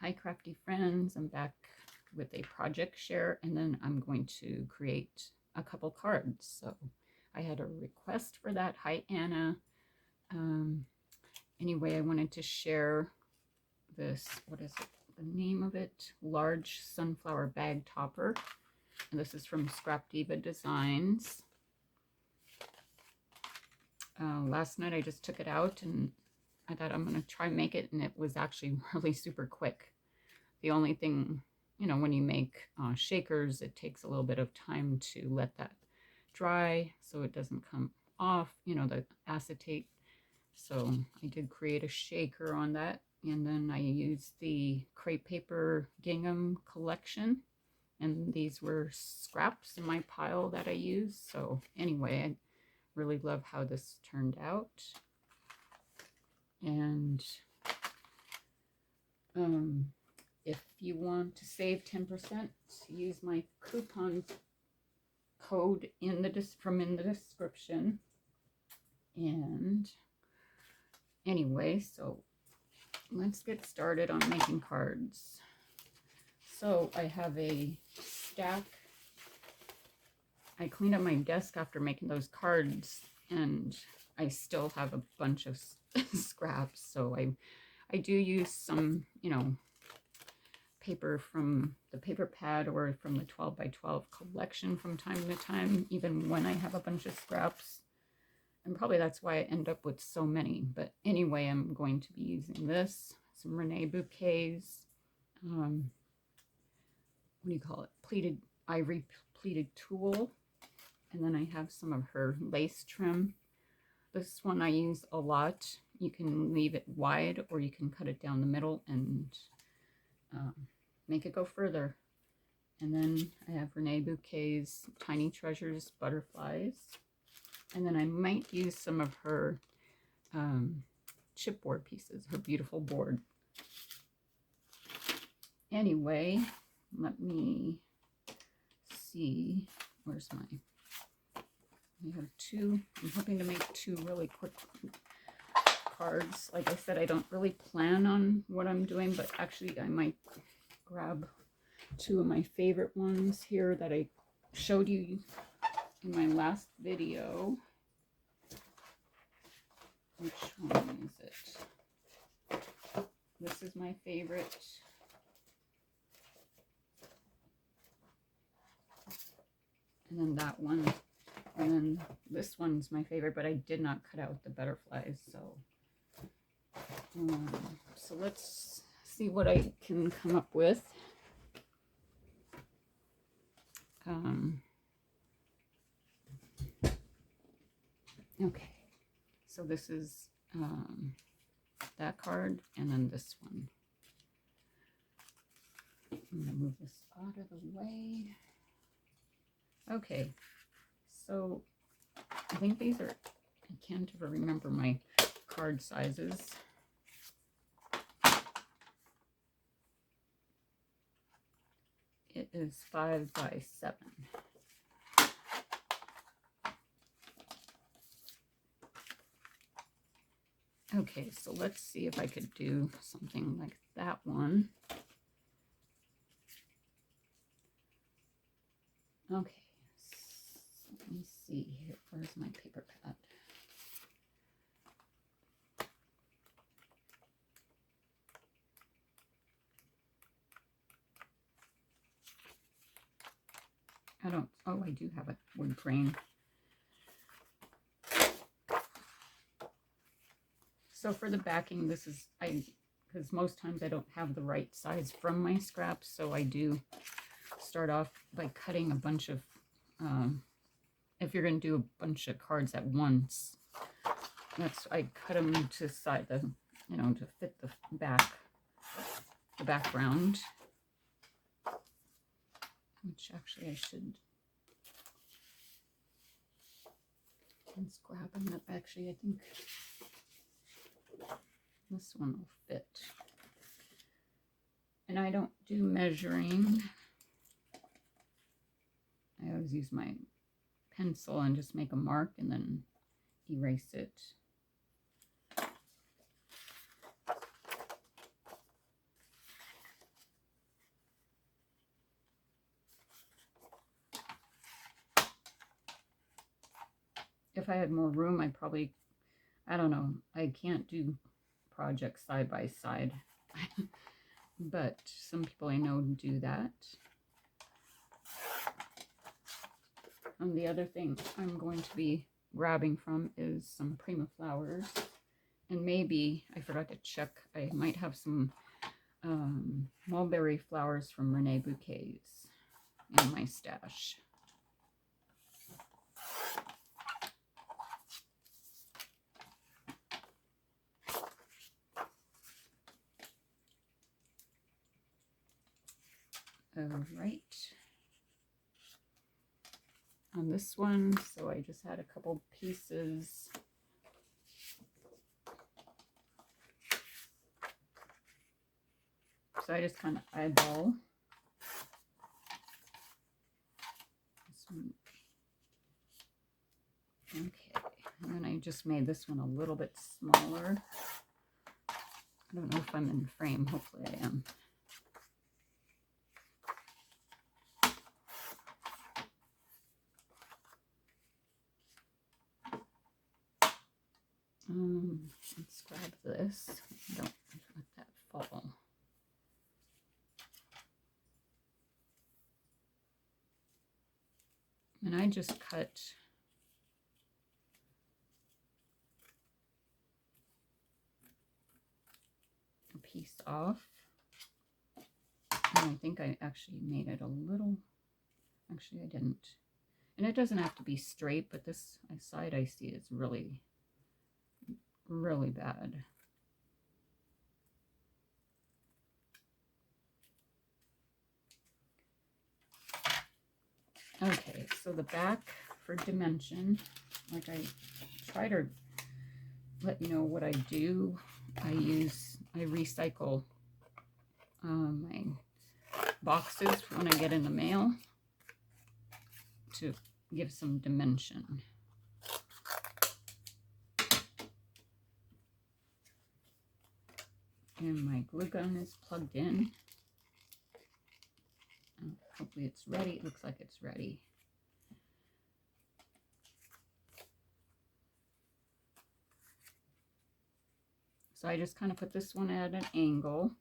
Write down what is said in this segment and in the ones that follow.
Hi Crafty Friends, I'm back with a project share, and then I'm going to create a couple cards. So I had a request for that. Hi Anna. Anyway, I wanted to share this, what is it, the name of it? Large Sunflower Bag Topper. And this is from Scrap Diva Designs. Last night I just took it out and I thought I'm going to try and make it, and it was actually really super quick. The only thing, you know, when you make shakers, it takes a little bit of time to let that dry so it doesn't come off, you know, the acetate. So I did create a shaker on that, and then I used the crepe paper gingham collection, and these were scraps in my pile that I used. So anyway, I really love how this turned out. And if you want to save 10%, use my coupon code in the description. And anyway, so let's get started on making cards. So I have a stack. I cleaned up my desk after making those cards, and I still have a bunch of scraps. So I do use some, you know, paper from the paper pad or from the 12 by 12 collection from time to time, even when I have a bunch of scraps. And probably that's why I end up with so many. But anyway, I'm going to be using this, some Reneabouquets, what do you call it? Ivory pleated tulle. And then I have some of her lace trim. This one I use a lot. You can leave it wide or you can cut it down the middle and make it go further. And then I have Reneabouquets Tiny Treasures Butterflies. And then I might use some of her chipboard pieces, her beautiful board. Anyway, let me see. Where's my... I have two. I'm hoping to make two really quick cards. Like I said, I don't really plan on what I'm doing, but actually I might grab two of my favorite ones here that I showed you in my last video. Which one is it? This is my favorite. And then that one. And then this one's my favorite, but I did not cut out the butterflies. So let's see what I can come up with. Okay, so this is that card, and then this one. I'm gonna move this out of the way. Okay, so I think these are, I can't ever remember my card sizes. It is 5 by 7. Okay, so let's see if I could do something like that one. Okay, so let me see here. Where's my paper pad? I do have a wood grain. So for the backing, this is, because most times I don't have the right size from my scraps, so I do start off by cutting a bunch of, if you're going to do a bunch of cards at once, I cut them to size, you know, to fit the background, which actually I should, scrap them up. Actually, I think this one will fit. And I don't do measuring. I always use my pencil and just make a mark and then erase it. if I had more room, I don't know, I can't do projects side by side. But some people I know do that. And the other thing I'm going to be grabbing from is some Prima flowers. And maybe, I forgot to check, I might have some mulberry flowers from Reneabouquets in my stash. All right. On this one, so I just had a couple pieces. So I just kind of eyeball this one. Okay, and then I just made this one a little bit smaller. I don't know if I'm in frame. Hopefully I am. Let's grab this. Don't let that fall. And I just cut a piece off. And I think I actually made it a little, actually I didn't. And it doesn't have to be straight, but this side I see is really, really bad. Okay, so the back for dimension, like I try to let you know what I do. I recycle my boxes when I get in the mail to give some dimension. And my glue gun is plugged in. Hopefully it's ready. It looks like it's ready. So I just kind of put this one at an angle.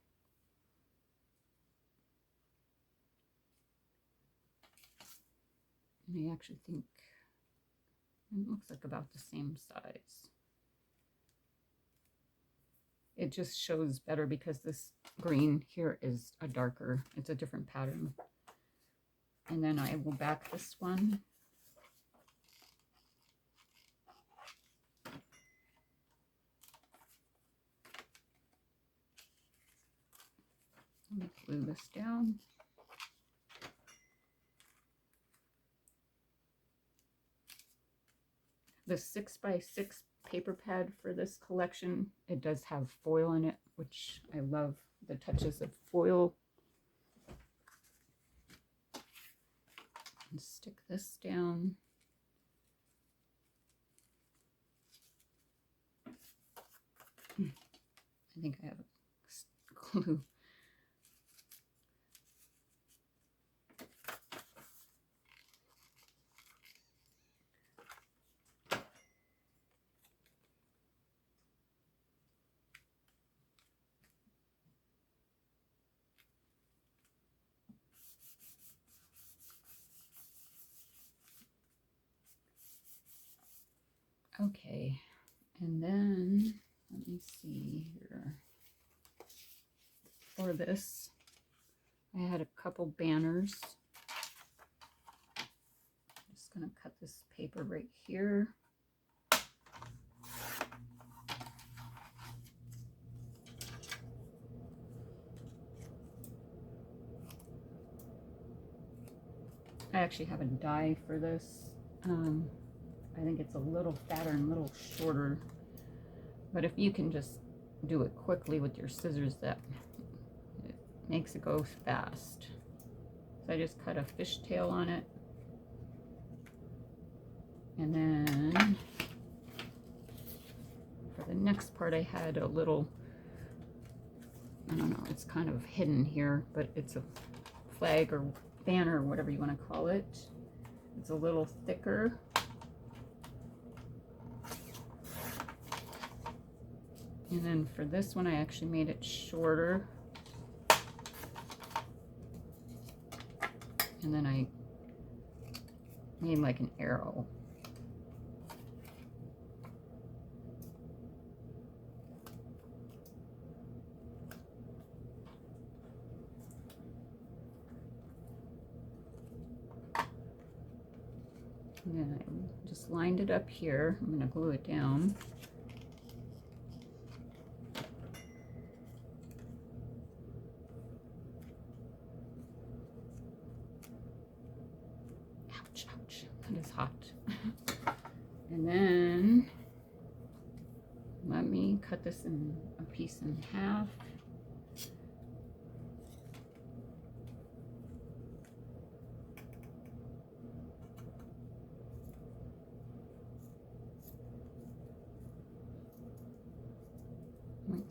And I actually think it looks like about the same size. It just shows better because this green here is a darker, it's a different pattern. And then I will back this one. Let me glue this down. The 6x6 paper pad for this collection, it does have foil in it, which I love the touches of foil. And stick this down. I think I have a glue. Okay, and then let me see here. For this, I had a couple banners. I'm just going to cut this paper right here. I actually have a die for this. I think it's a little fatter and a little shorter, but if you can just do it quickly with your scissors, that it makes it go fast. So I just cut a fishtail on it, and then for the next part I had a little, I don't know, it's kind of hidden here, but it's a flag or banner or whatever you want to call it. It's a little thicker. And then for this one, I actually made it shorter. And then I made like an arrow. And then I just lined it up here. I'm going to glue it down. Ouch, ouch. That is hot. And then let me cut this in a piece in half.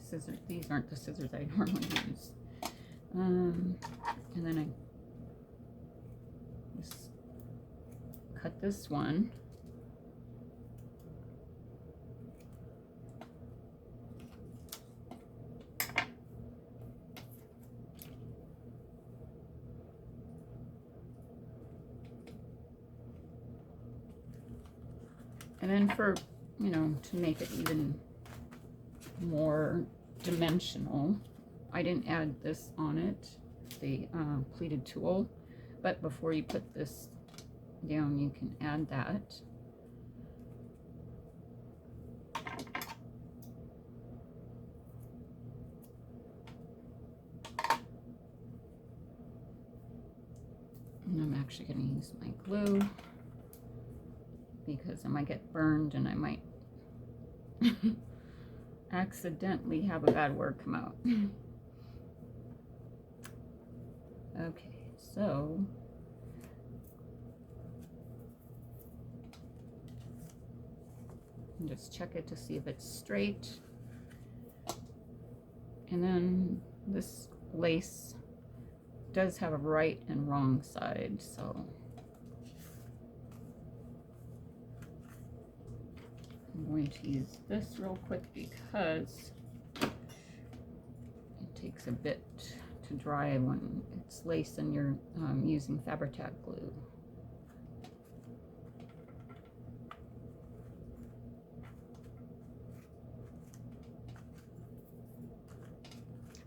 Scissors, these aren't the scissors I normally use. And then I just cut this one. And then for, you know, to make it even more dimensional, I didn't add this on it, the pleated tulle, but before you put this down you can add that. And I'm actually going to use my glue because I might get burned and I might accidentally have a bad word come out. Okay, so just check it to see if it's straight. And then this lace does have a right and wrong side, so I'm going to use this real quick because it takes a bit to dry when it's lace and you're using Fabri-Tac glue.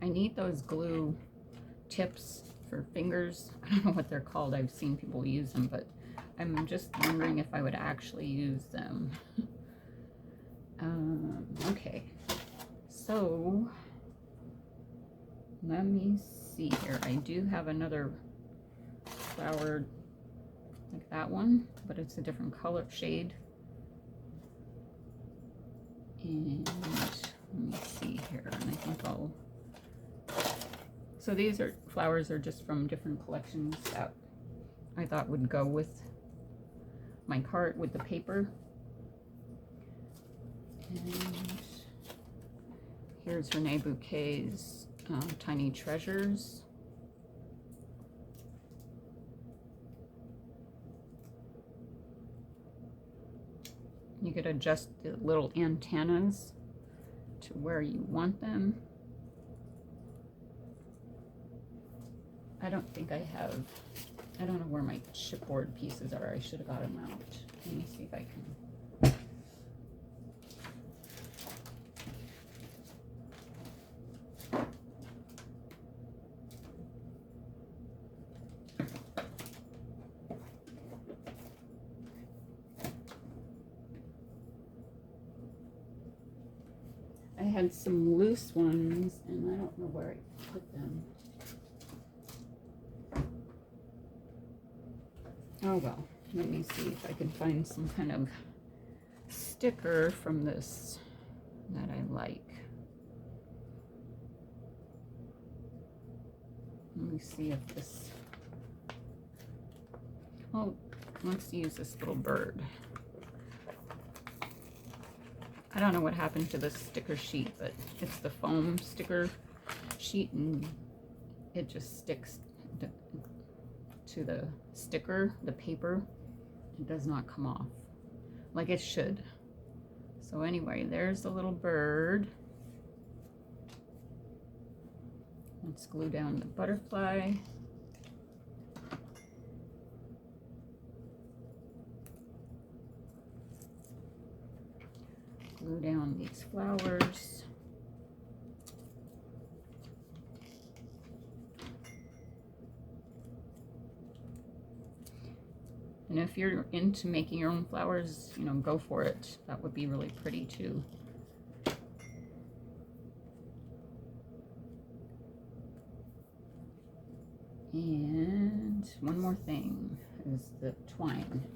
I need those glue tips for fingers. I don't know what they're called. I've seen people use them, but I'm just wondering if I would actually use them. Okay, so let me see here. I do have another flower like that one, but it's a different color shade. And let me see here, and I think I'll... So these are flowers are just from different collections that I thought would go with my cart with the paper. And here's Reneabouquets Tiny Treasures. You could adjust the little antennas to where you want them. I don't think I have, I don't know where my chipboard pieces are. I should have got them out. Let me see if I can. I had some loose ones and I don't know where I put them. Oh well, let me see if I can find some kind of sticker from this that I like. Let me see if this, oh, let's use this little bird. I don't know what happened to this sticker sheet, but it's the foam sticker sheet and it just sticks to the sticker, the paper. It does not come off like it should. So anyway, there's the little bird. Let's glue down the butterfly. Glue down these flowers. And if you're into making your own flowers, you know, go for it. That would be really pretty too. And one more thing is the twine.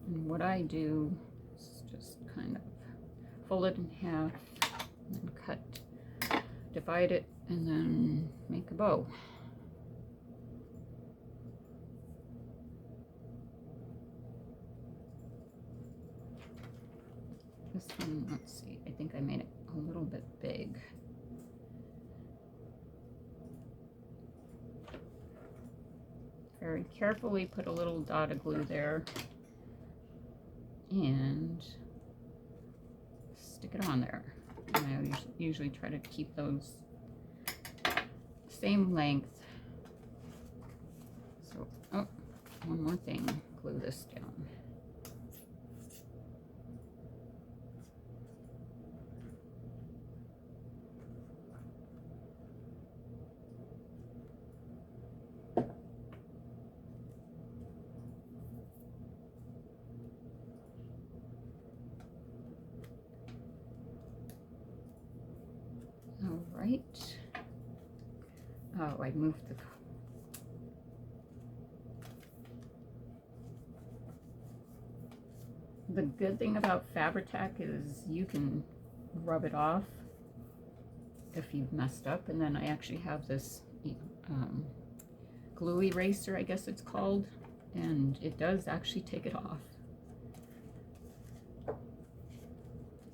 And what I do is just kind of fold it in half and cut, divide it, and then make a bow. This one, let's see, I think I made it a little bit big. Very carefully put a little dot of glue there and stick it on there. And I usually try to keep those same length. So, oh, one more thing, glue this down. All right. Oh, I moved the good thing about Fabri-Tac is you can rub it off if you've messed up, and then I actually have this glue eraser, I guess it's called, and it does actually take it off.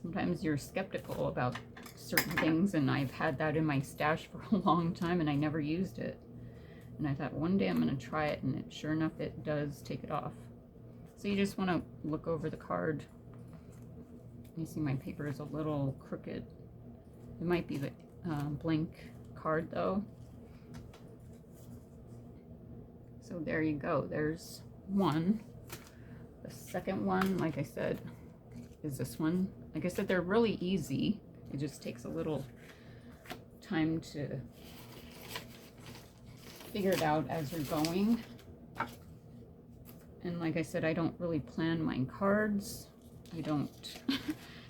Sometimes you're skeptical about certain things, and I've had that in my stash for a long time and I never used it, and I thought one day I'm going to try it, and sure enough it does take it off. So you just want to look over the card. You see my paper is a little crooked. It might be the blank card though. So there you go, there's one. The second one, like I said, is this one. Like I said, they're really easy. It just takes a little time to figure it out as you're going. And like I said, I don't really plan my cards. I don't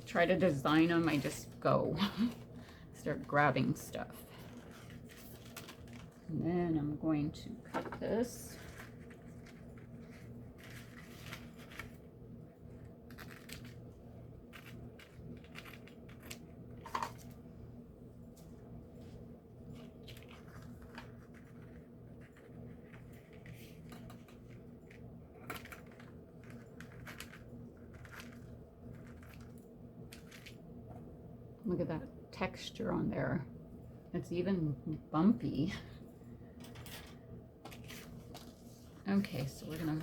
try to design them. I just go. Start grabbing stuff. And then I'm going to cut this. Look at that texture on there. It's even bumpy. Okay, so we're gonna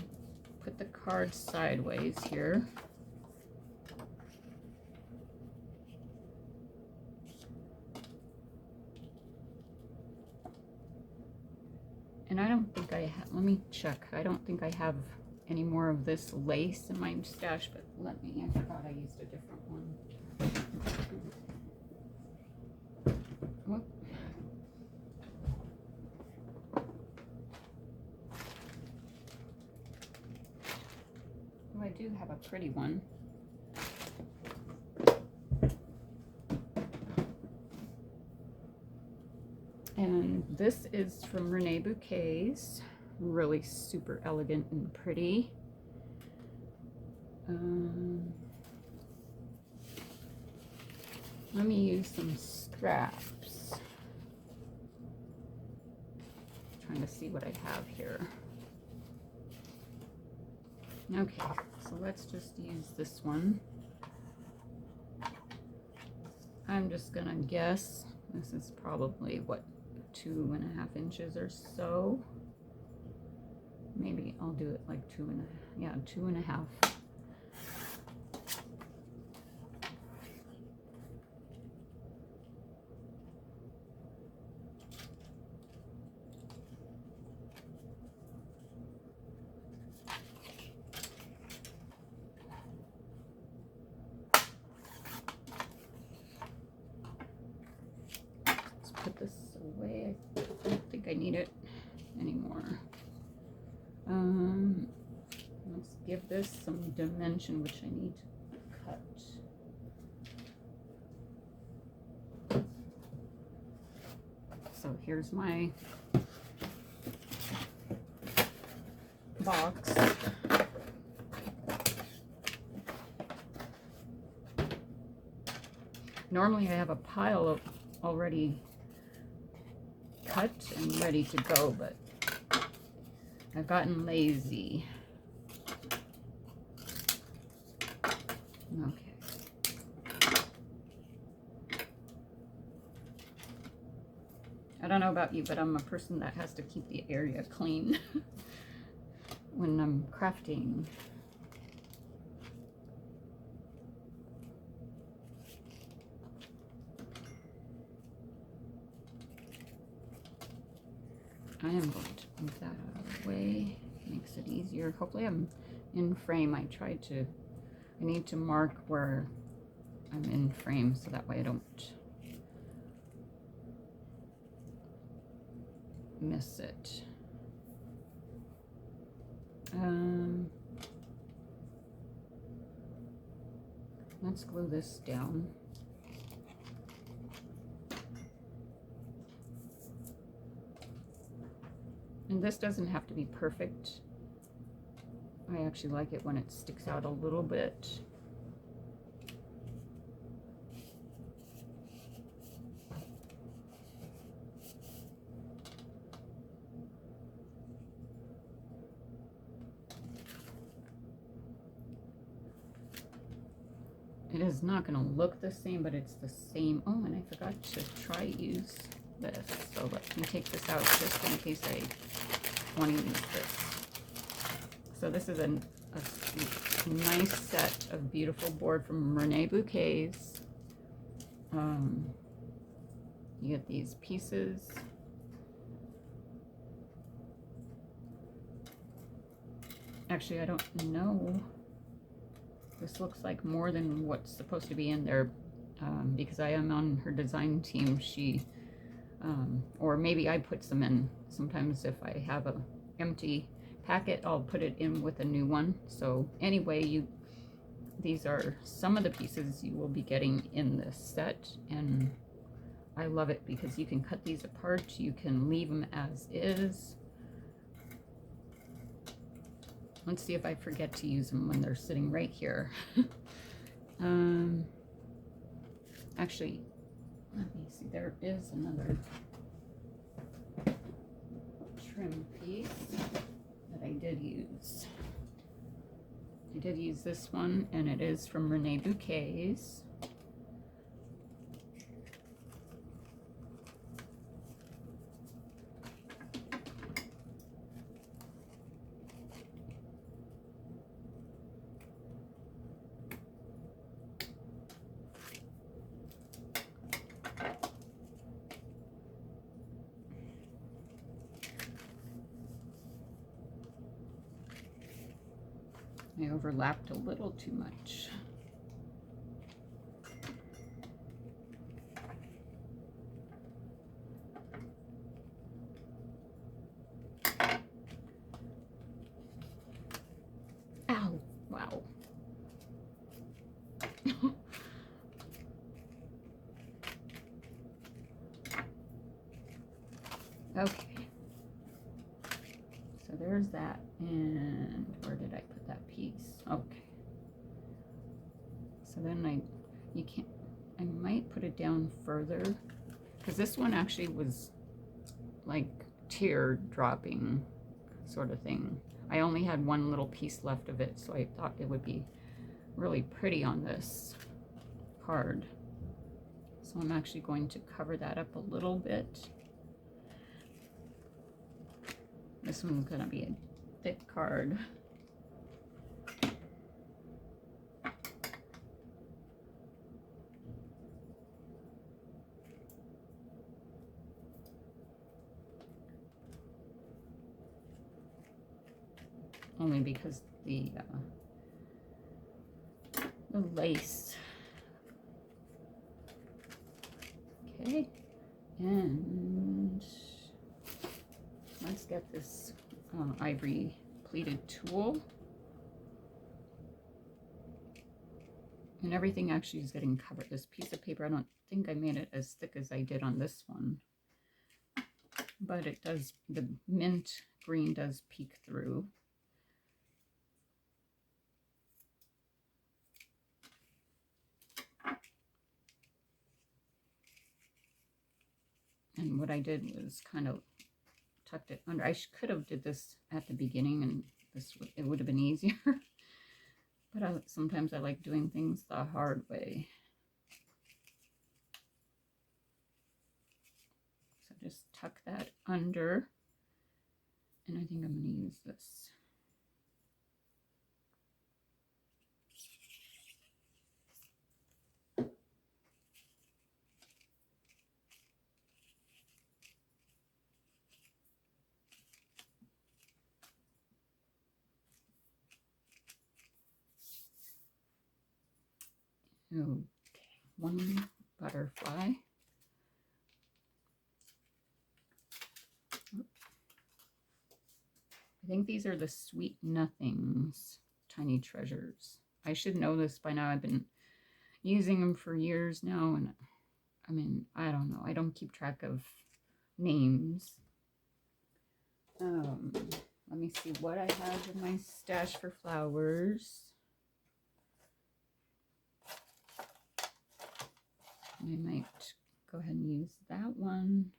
put the card sideways here. And I don't think I have, let me check. I don't think I have any more of this lace in my stash, but let me, I forgot I used a different one. Whoop. Oh, I do have a pretty one. And this is from Reneabouquets. Really super elegant and pretty. Let me use some scraps. Trying to see what I have here. Okay, so let's just use this one. I'm just gonna guess this is probably what, 2.5 inches or so. maybe I'll do it like 2.5. Let's put this away. I don't think I need it anymore. Let's give this some dimension, which I need to cut. So here's my box. Normally I have a pile of already cut and ready to go, but I've gotten lazy. Okay. I don't know about you, but I'm a person that has to keep the area clean when I'm crafting. I am going to move that out of the way. Makes it easier. Hopefully I'm in frame. I need to mark where I'm in frame so that way I don't miss it. Let's glue this down. And this doesn't have to be perfect. I actually like it when it sticks out a little bit. It is not going to look the same, but it's the same. Oh, and I forgot to try use this. So let me take this out just in case I want to use this. So this is a nice set of beautiful board from Reneabouquets. You get these pieces. Actually, I don't know. This looks like more than what's supposed to be in there, because I am on her design team. She, or maybe I put some in. Sometimes if I have a empty packet, I'll put it in with a new one. So anyway, these are some of the pieces you will be getting in this set, and I love it because you can cut these apart. You can leave them as is. Let's see if I forget to use them when they're sitting right here. Actually, let me see. There is another trim piece that I did use. I did use this one, and it is from Reneabouquets. I overlapped a little too much. Ow, wow. Okay. So there's that, and where did I put that piece? Okay. So then I might put it down further, because this one actually was like tear dropping sort of thing. I only had one little piece left of it, so I thought it would be really pretty on this card. So I'm actually going to cover that up a little bit. This one's going to be thick card. Only because the lace. Okay, and let's get this ivory pleated tool. And everything actually is getting covered. This piece of paper, I don't think I made it as thick as I did on this one, but it does, the mint green does peek through. And what I did was kind of tucked it under. I could have did this at the beginning, and it would have been easier. But sometimes I like doing things the hard way. So just tuck that under, and I think I'm going to use this. Okay, one butterfly. I think these are the Sweet Nothings Tiny Treasures. I should know this by now. I've been using them for years now, and I mean, I don't know. I don't keep track of names. Let me see what I have in my stash for flowers. I might go ahead and use that one.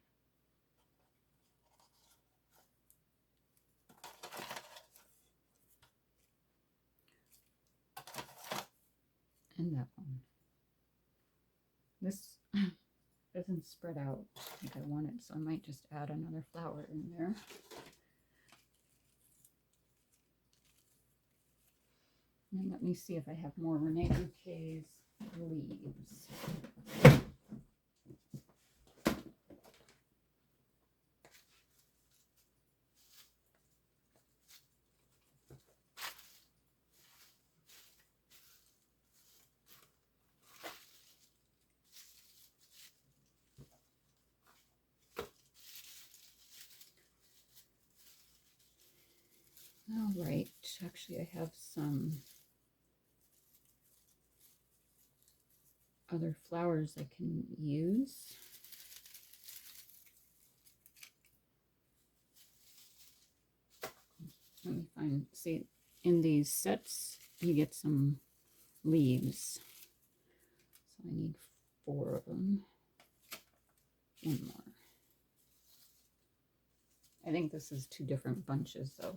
And that one. This doesn't spread out like I want it, so I might just add another flower in there. And let me see if I have more Reneabouquets leaves. All right, actually I have some other flowers I can use. Let me find, see, in these sets you get some leaves. So I need 4 of them. One more. I think this is 2 different bunches though.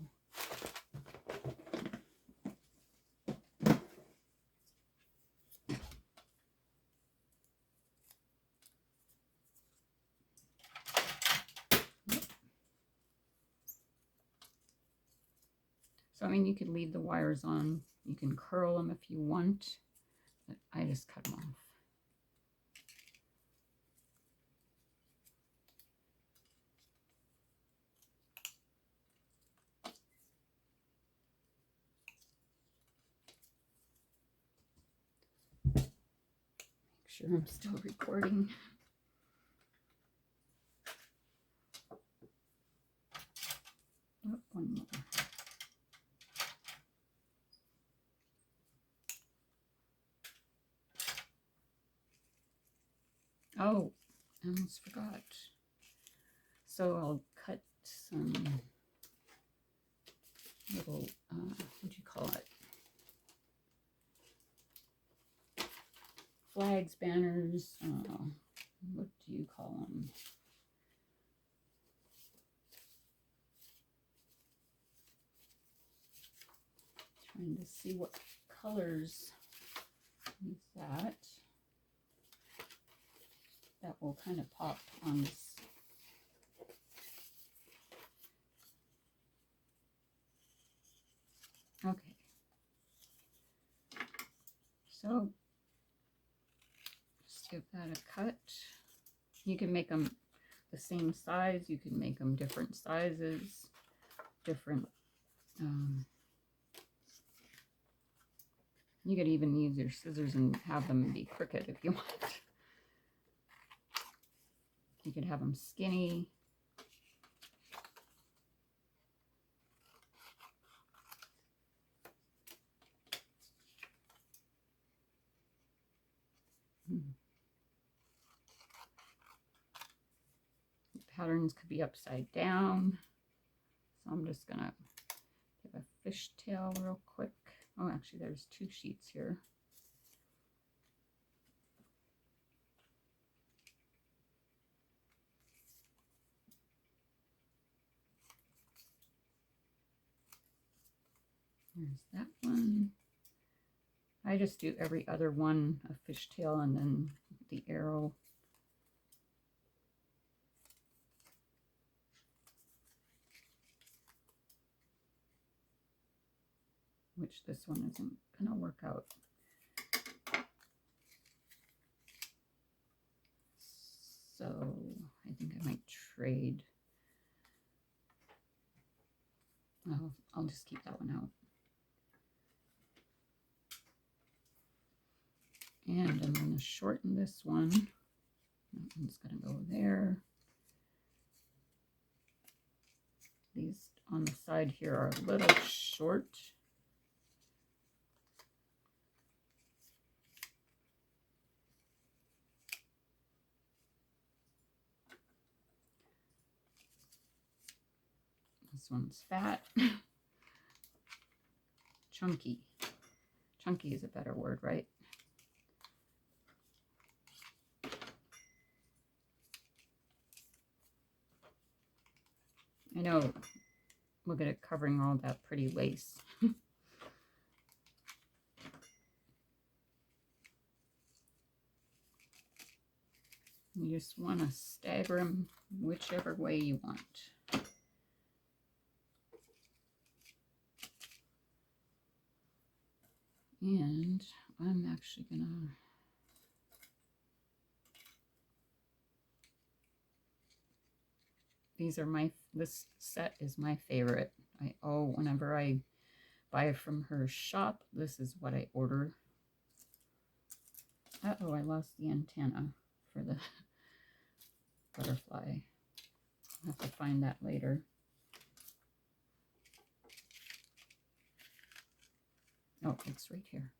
So, I mean, you could leave the wires on. You can curl them if you want, but I just cut them off. Make sure I'm still recording. Oh, one more. Oh, I almost forgot. So I'll cut some little, what do you call it? Flags, banners, what do you call them? Trying to see what colors is that. That will kind of pop on this. So just give that a cut. You can make them the same size. You can make them different sizes, different. You could even use your scissors and have them be crooked if you want. You could have them skinny. The patterns could be upside down. So I'm just gonna give a fishtail real quick. Oh, actually there's 2 sheets here. There's that one. I just do every other one a fishtail and then the arrow. Which this one isn't gonna work out. So I think I might trade. Oh, I'll just keep that one out. And I'm going to shorten this one. That one's going to go there. These on the side here are a little short. This one's fat. Chunky. Chunky is a better word, right? I know, look at it covering all that pretty lace. You just want to stagger them whichever way you want. And I'm actually gonna this set is my favorite. Whenever I buy from her shop, this is what I order. Uh-oh, I lost the antenna for the butterfly. I'll have to find that later. Oh, it's right here.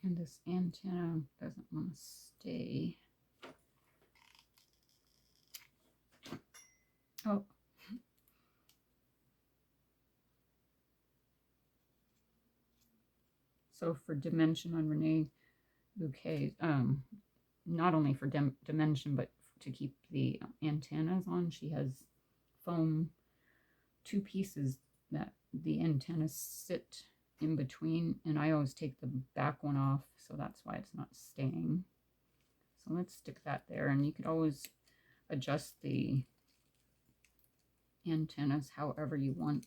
And this antenna doesn't want to stay. Oh. So for dimension on Reneabouquets, not only for dimension, but to keep the antennas on, she has foam 2 pieces that the antennas sit in between, and I always take the back one off, so that's why it's not staying. So let's stick that there, and you could always adjust the antennas however you want.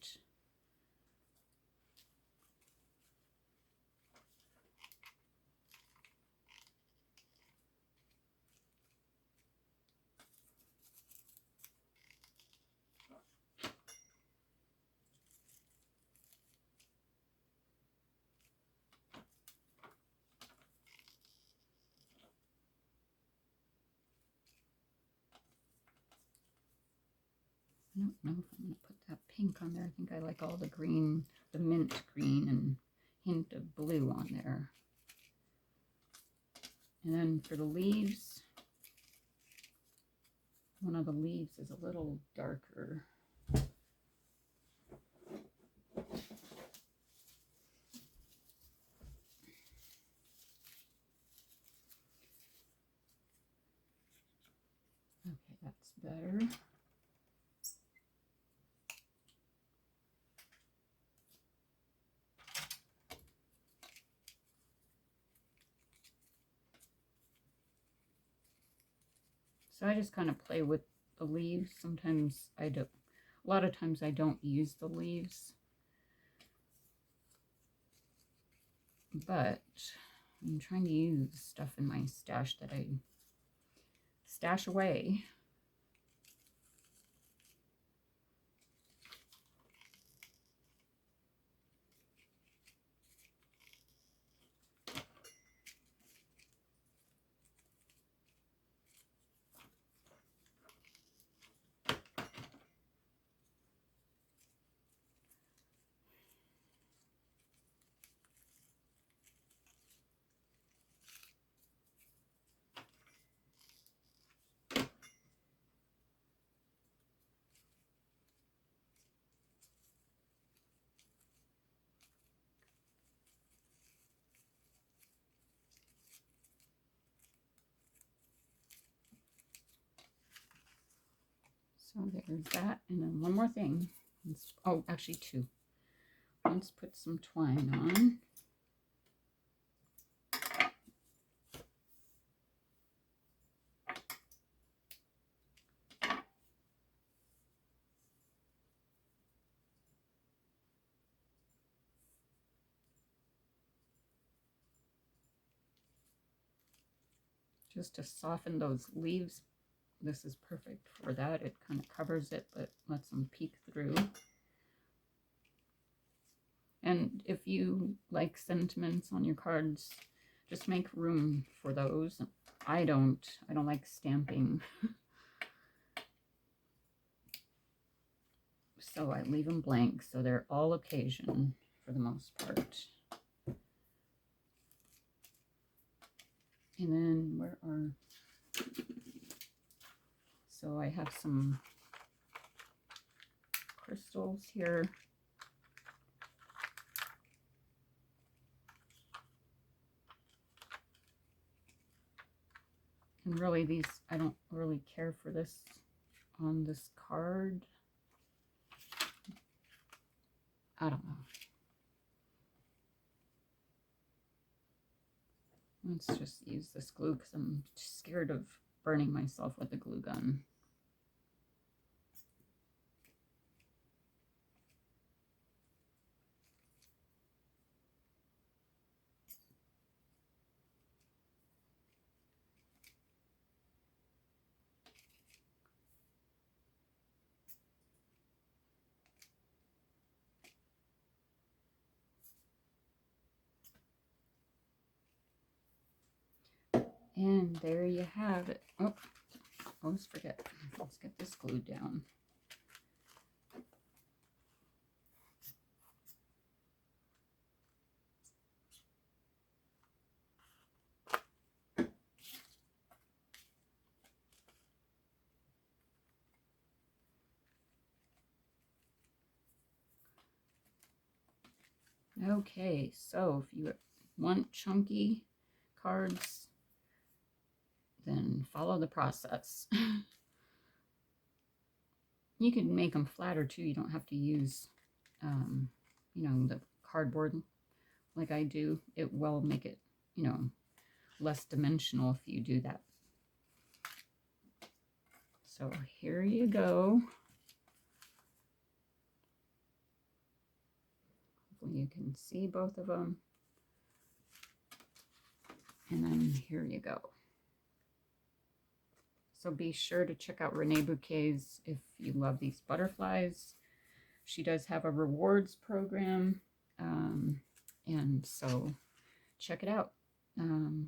I don't know if I'm going to put that pink on there. I think I like all the green, the mint green and hint of blue on there. And then for the leaves, one of the leaves is a little darker. Okay, that's better. So I just kind of play with the leaves. Sometimes I do. A lot of times I don't use the leaves. But I'm trying to use stuff in my stash that I stash away. So there's that. And then one more thing. Oh, actually two. Let's put some twine on. Just to soften those leaves. This is perfect for that. It kind of covers it, but lets them peek through. And if you like sentiments on your cards, just make room for those. I don't like stamping. So I leave them blank, so they're all occasion for the most part. And then where are... So I have some crystals here. And really these, I don't really care for this on this card. I don't know. Let's just use this glue because I'm scared of burning myself with the glue gun. And there you have it. Oh, almost forget. Let's get this glued down. Okay, so if you want chunky cards, then follow the process. You can make them flatter too. You don't have to use, you know, the cardboard like I do. It will make it, you know, less dimensional if you do that. So here you go. Hopefully you can see both of them. And then here you go. So be sure to check out Reneabouquets if you love these butterflies. She does have a rewards program, and so check it out.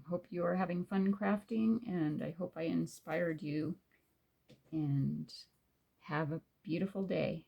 Hope you are having fun crafting, and I hope I inspired you, and have a beautiful day.